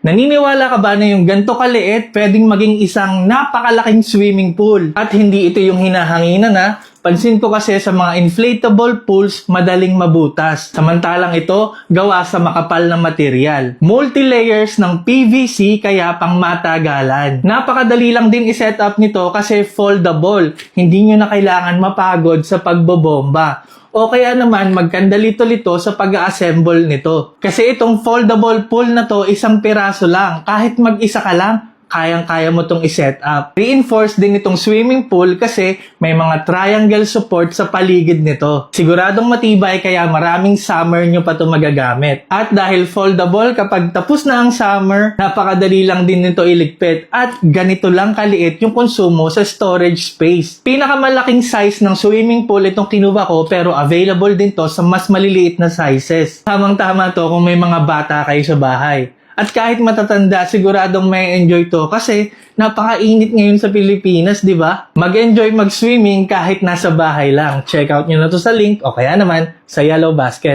Naniniwala ka ba na yung ganito kaliit pwedeng maging isang napakalaking swimming pool? At hindi ito yung hinahanginan na. Pansin ko kasi sa mga inflatable pools, madaling mabutas. Samantalang ito, gawa sa makapal na material. Multi-layers ng PVC kaya pang matagalan. Napakadali lang din i-set up nito kasi foldable. Hindi nyo na kailangan mapagod sa pagbobomba. O kaya naman magkandalito-lito sa pag-assemble nito. Kasi itong foldable pool na to, isang piraso lang. Kahit mag-isa ka lang, kayang-kaya mo tong i-set up. Reinforced din itong swimming pool kasi may mga triangle support sa paligid nito. Siguradong matibay kaya maraming summer nyo pa ito magagamit. At dahil foldable, kapag tapos na ang summer, napakadali lang din nito iligpit. At ganito lang kaliit yung konsumo sa storage space. Pinakamalaking size ng swimming pool itong kinuha ko pero available din to sa mas maliliit na sizes. Tamang-tama to kung may mga bata kayo sa bahay. At kahit matatanda, siguradong may enjoy to kasi napakainit ngayon sa Pilipinas, di ba? Mag-enjoy mag-swimming kahit nasa bahay lang. Check out nyo na to sa link o kaya naman sa Yellow Basket.